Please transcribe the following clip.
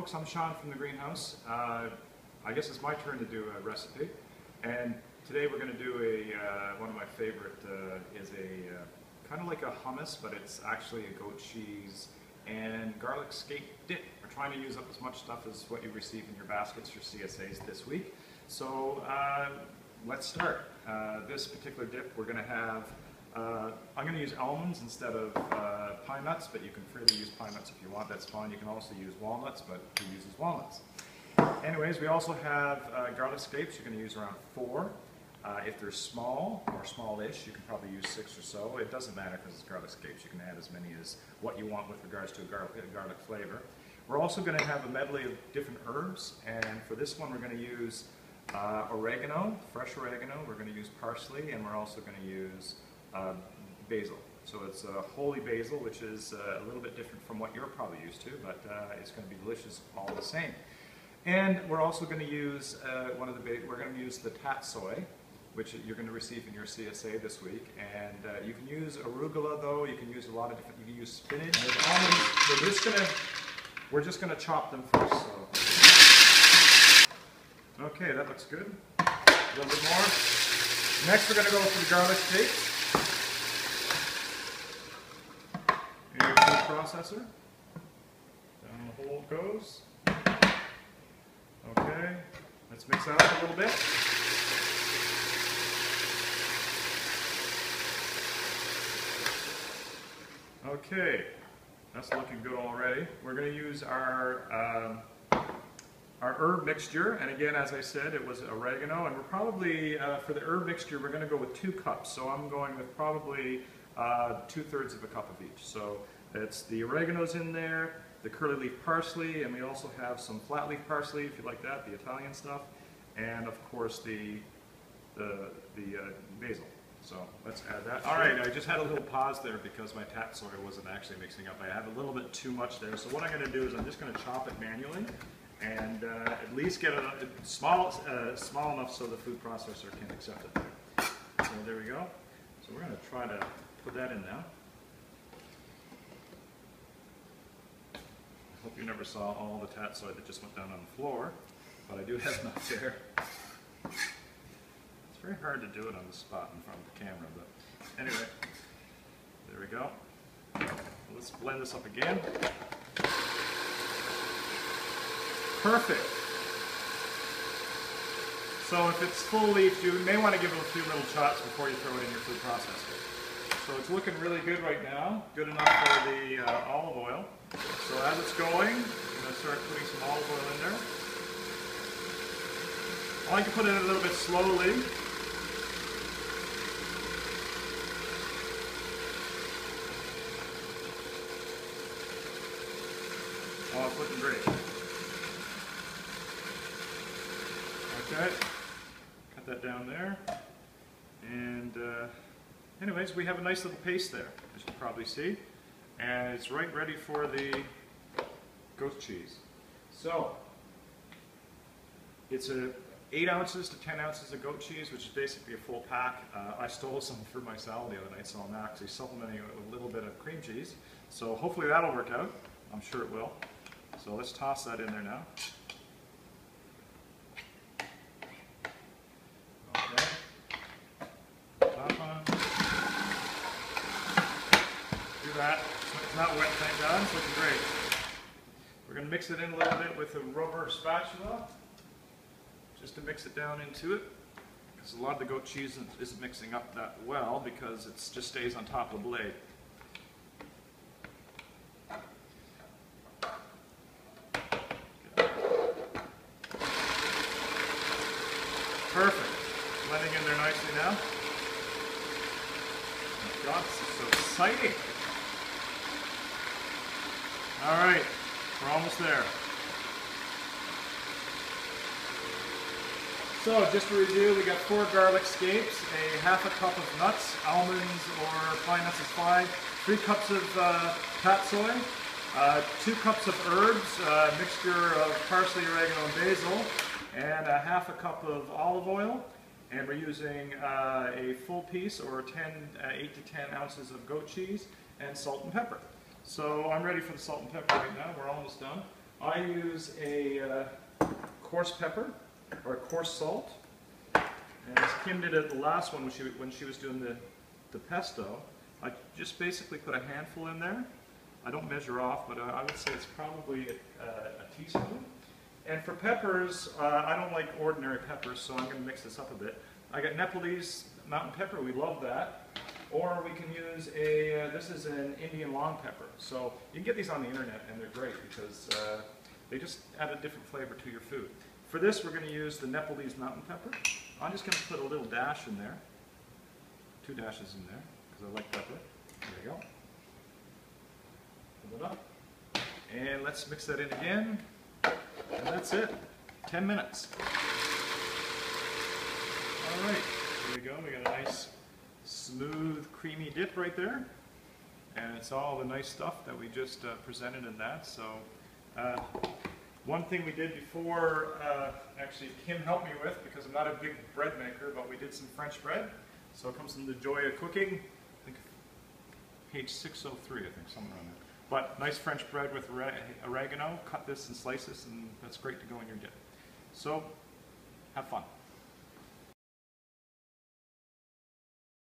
folks, I'm Sean from the greenhouse. I guess it's my turn to do a recipe, and today we're going to do one of my favorite is a kind of like a hummus, but it's actually a goat cheese and garlic scape dip. We're trying to use up as much stuff as what you receive in your baskets, your CSAs this week. So let's start. This particular dip we're going to have, I'm going to use almonds instead of pine nuts, but you can freely use pine nuts if you want, that's fine. You can also use walnuts, but who uses walnuts? Anyways, we also have garlic scapes. You're going to use around 4. If they're small or smallish, you can probably use 6 or so. It doesn't matter because it's garlic scapes. You can add as many as what you want with regards to a garlic flavor. We're also going to have a medley of different herbs, and for this one we're going to use oregano, fresh oregano. We're going to use parsley, and we're also going to use basil. So it's holy basil, which is a little bit different from what you're probably used to, but it's going to be delicious all the same. And we're also going to use we're going to use the tatsoi, which you're going to receive in your CSA this week. And you can use arugula, though. You can use a lot of different. You can use spinach. And almonds. We're just going to chop them first. So. Okay, that looks good. A little bit more. Next, we're going to go for the garlic scapes. Your food processor. Down the hole it goes. Okay, let's mix that up a little bit. Okay, that's looking good already. We're going to use our herb mixture, and again, as I said, it was oregano, and we're probably, for the herb mixture, we're going to go with 2 cups. So I'm going with probably 2/3 of a cup of each. So it's the oregano's in there, the curly leaf parsley, and we also have some flat leaf parsley, if you like that, the Italian stuff, and of course the basil. So let's add that. All right, I just had a little pause there because my tatsoi wasn't actually mixing up. I had a little bit too much there. So what I'm going to do is I'm just going to chop it manually, and at least get it small enough so the food processor can accept it. So there we go. So we're going to try to put that in now. I hope you never saw all the tatsoi that just went down on the floor, but I do have enough there. It's very hard to do it on the spot in front of the camera, but anyway, there we go. Let's blend this up again. Perfect. So if it's full leaf, you may want to give it a few little shots before you throw it in your food processor. So it's looking really good right now, good enough for the olive oil. So as it's going, I'm going to start putting some olive oil in there. I like to put it a little bit slowly. Oh, it's looking great. Okay, cut that down there. And anyways, we have a nice little paste there, as you can probably see. And it's right ready for the goat cheese. So, it's 8 ounces to 10 ounces of goat cheese, which is basically a full pack. I stole some for my salad the other night, so I'm actually supplementing it with a little bit of cream cheese. So hopefully that'll work out. I'm sure it will. So let's toss that in there now. Okay. Top on. Do that. It's not wet, thank God. It's looking great. We're going to mix it in a little bit with a rubber spatula, just to mix it down into it, because a lot of the goat cheese isn't mixing up that well because it just stays on top of the blade. Perfect. Blending in there nicely now. Oh God, this is so exciting. All right, we're almost there. So just to review, we got 4 garlic scapes, a ½ cup of nuts, almonds or pine nuts is fine, 3 cups of tatsoi, 2 cups of herbs, a mixture of parsley, oregano, and basil, and a ½ cup of olive oil. And we're using a full piece or 8 to 10 ounces of goat cheese and salt and pepper. So I'm ready for the salt and pepper right now. We're almost done. I use a coarse pepper, or coarse salt. And as Kim did at the last one when she was doing the pesto, I just basically put a handful in there. I don't measure off, but I would say it's probably a teaspoon. And for peppers, I don't like ordinary peppers, so I'm going to mix this up a bit. I got Nepalese mountain pepper, we love that. Or we can use this is an Indian long pepper. So you can get these on the internet and they're great because they just add a different flavor to your food. For this, we're going to use the Nepalese mountain pepper. I'm just going to put a little dash in there. 2 dashes in there, because I like pepper. There you go. Pull it up. And let's mix that in again. And that's it. 10 minutes. All right, here we go. We got a nice, smooth, creamy dip right there. And it's all the nice stuff that we just presented in that. So, one thing we did before, actually Kim helped me with, because I'm not a big bread maker, but we did some French bread. So it comes in the Joy of Cooking, I think page 603, I think, somewhere on there. But nice French bread with oregano, cut this in slices, and that's great to go in your dip. So, have fun.